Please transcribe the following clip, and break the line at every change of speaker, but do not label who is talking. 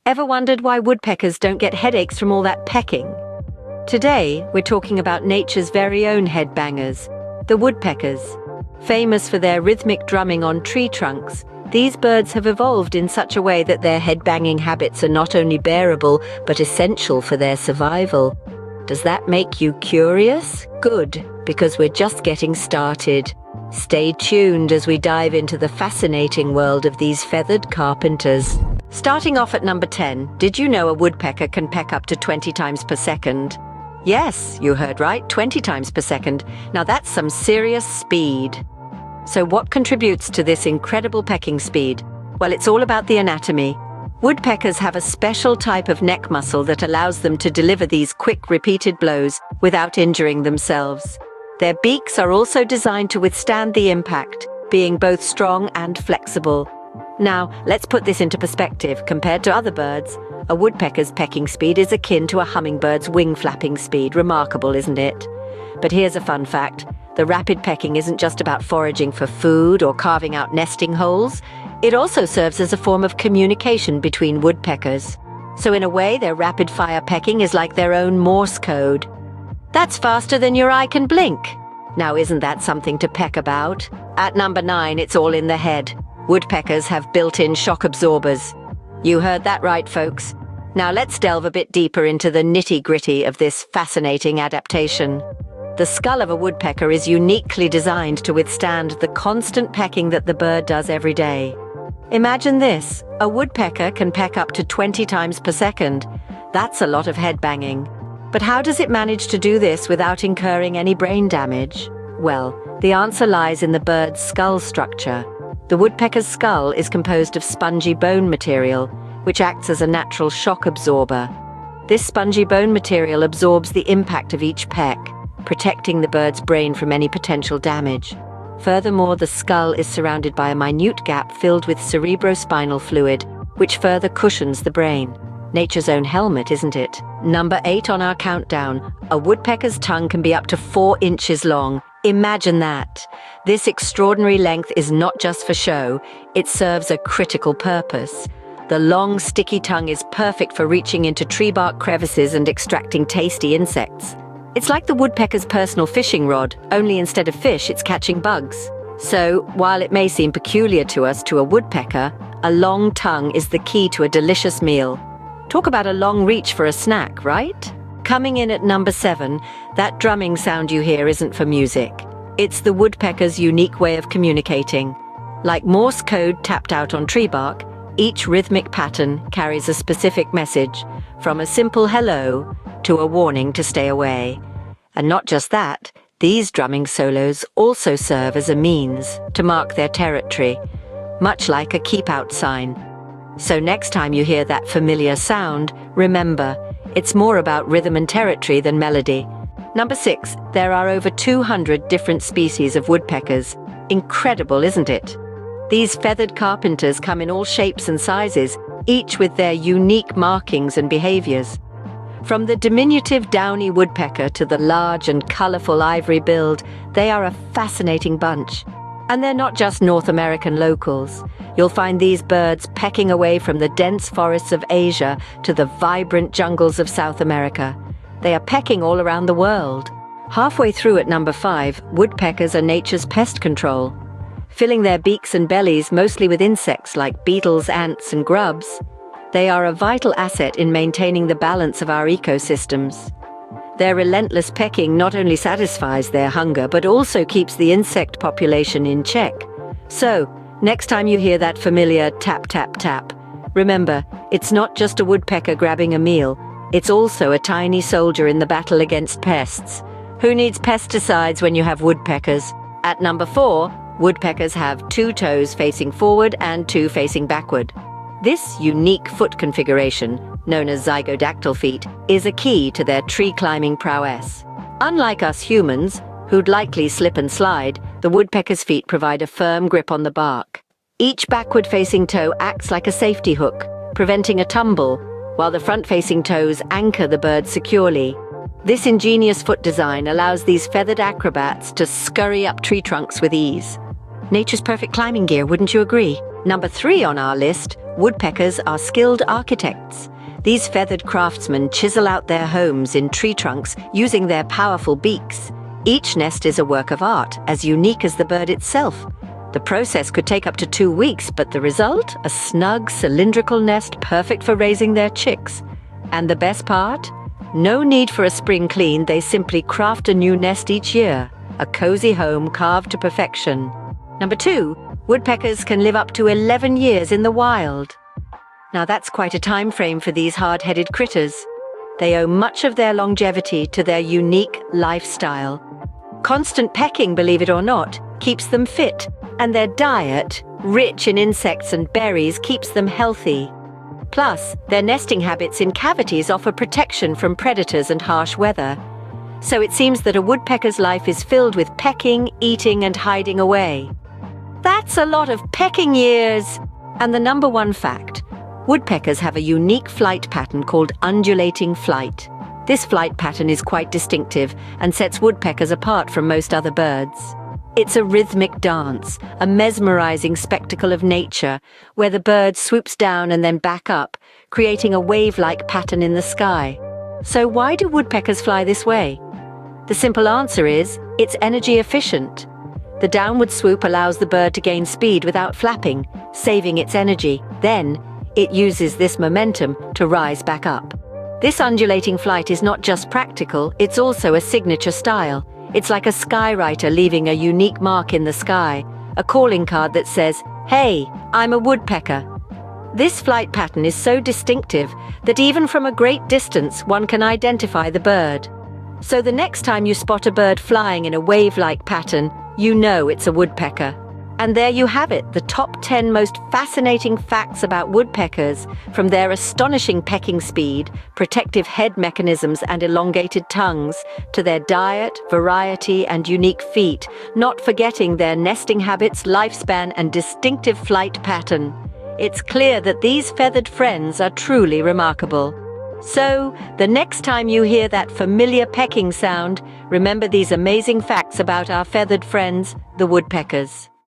Ever wondered why woodpeckers don't get headaches from all that pecking? Today, we're talking about nature's very own headbangers, the woodpeckers. Famous for their rhythmic drumming on tree trunks, these birds have evolved in such a way that their headbanging habits are not only bearable, but essential for their survival. Does that make you curious? Good, because we're just getting started. Stay tuned as we dive into the fascinating world of these feathered carpenters. Starting off at number 10, did you know a woodpecker can peck up to 20 times per second? Yes, you heard right, 20 times per second. Now that's some serious speed. So what contributes to this incredible pecking speed? Well, it's all about the anatomy. Woodpeckers have a special type of neck muscle that allows them to deliver these quick, repeated blows without injuring themselves. Their beaks are also designed to withstand the impact, being both strong and flexible. Now, let's put this into perspective. Compared to other birds, a woodpecker's pecking speed is akin to a hummingbird's wing flapping speed. Remarkable, isn't it? But here's a fun fact. The rapid pecking isn't just about foraging for food or carving out nesting holes. It also serves as a form of communication between woodpeckers. So in a way, their rapid-fire pecking is like their own Morse code. That's faster than your eye can blink. Now, isn't that something to peck about? At number 9, it's all in the head. Woodpeckers have built-in shock absorbers. You heard that right, folks. Now let's delve a bit deeper into the nitty-gritty of this fascinating adaptation. The skull of a woodpecker is uniquely designed to withstand the constant pecking that the bird does every day. Imagine this, a woodpecker can peck up to 20 times per second. That's a lot of head banging. But how does it manage to do this without incurring any brain damage? Well, the answer lies in the bird's skull structure. The woodpecker's skull is composed of spongy bone material, which acts as a natural shock absorber. This spongy bone material absorbs the impact of each peck, protecting the bird's brain from any potential damage. Furthermore, the skull is surrounded by a minute gap filled with cerebrospinal fluid, which further cushions the brain. Nature's own helmet, isn't it? Number 8 on our countdown. A woodpecker's tongue can be up to 4 inches long. Imagine that. This extraordinary length is not just for show, it serves a critical purpose. The long, sticky tongue is perfect for reaching into tree bark crevices and extracting tasty insects. It's like the woodpecker's personal fishing rod, only instead of fish, it's catching bugs. So, while it may seem peculiar to us, to a woodpecker, a long tongue is the key to a delicious meal. Talk about a long reach for a snack, right? Coming in at number 7, that drumming sound you hear isn't for music. It's the woodpecker's unique way of communicating. Like Morse code tapped out on tree bark, each rhythmic pattern carries a specific message, from a simple hello to a warning to stay away. And not just that, these drumming solos also serve as a means to mark their territory, much like a keep-out sign. So next time you hear that familiar sound, remember, it's more about rhythm and territory than melody. Number 6, there are over 200 different species of woodpeckers. Incredible, isn't it? These feathered carpenters come in all shapes and sizes, each with their unique markings and behaviors. From the diminutive downy woodpecker to the large and colorful ivory-billed, they are a fascinating bunch. And they're not just North American locals. You'll find these birds pecking away from the dense forests of Asia to the vibrant jungles of South America. They are pecking all around the world. Halfway through at number 5, woodpeckers are nature's pest control. Filling their beaks and bellies mostly with insects like beetles, ants, and grubs, they are a vital asset in maintaining the balance of our ecosystems. Their relentless pecking not only satisfies their hunger, but also keeps the insect population in check. So, next time you hear that familiar tap, tap, tap, remember, it's not just a woodpecker grabbing a meal, it's also a tiny soldier in the battle against pests. Who needs pesticides when you have woodpeckers? At number 4, woodpeckers have 2 toes facing forward and 2 facing backward. This unique foot configuration, known as zygodactyl feet, is a key to their tree-climbing prowess. Unlike us humans, who'd likely slip and slide, the woodpecker's feet provide a firm grip on the bark. Each backward-facing toe acts like a safety hook, preventing a tumble, while the front-facing toes anchor the bird securely. This ingenious foot design allows these feathered acrobats to scurry up tree trunks with ease. Nature's perfect climbing gear, wouldn't you agree? Number 3 on our list, Woodpeckers are skilled architects. These feathered craftsmen chisel out their homes in tree trunks using their powerful beaks. Each nest is a work of art, as unique as the bird itself. The process could take up to 2 weeks, but the result? A snug, cylindrical nest perfect for raising their chicks. And the best part? No need for a spring clean, they simply craft a new nest each year. A cozy home carved to perfection. Number 2, woodpeckers can live up to 11 years in the wild. Now that's quite a time frame for these hard-headed critters. They owe much of their longevity to their unique lifestyle. Constant pecking, believe it or not, keeps them fit, and their diet, rich in insects and berries, keeps them healthy. Plus, their nesting habits in cavities offer protection from predators and harsh weather. So it seems that a woodpecker's life is filled with pecking, eating, and hiding away. That's a lot of pecking years! And the number 1 fact: woodpeckers have a unique flight pattern called undulating flight. This flight pattern is quite distinctive and sets woodpeckers apart from most other birds. It's a rhythmic dance, a mesmerizing spectacle of nature, where the bird swoops down and then back up, creating a wave-like pattern in the sky. So why do woodpeckers fly this way? The simple answer is, it's energy efficient. The downward swoop allows the bird to gain speed without flapping, saving its energy. Then, it uses this momentum to rise back up. This undulating flight is not just practical, it's also a signature style. It's like a skywriter leaving a unique mark in the sky, a calling card that says, "Hey, I'm a woodpecker." This flight pattern is so distinctive that even from a great distance one can identify the bird. So the next time you spot a bird flying in a wave-like pattern, you know it's a woodpecker. And there you have it, the top 10 most fascinating facts about woodpeckers, from their astonishing pecking speed, protective head mechanisms and elongated tongues, to their diet, variety and unique feet, not forgetting their nesting habits, lifespan and distinctive flight pattern. It's clear that these feathered friends are truly remarkable. So, the next time you hear that familiar pecking sound, remember these amazing facts about our feathered friends, the woodpeckers.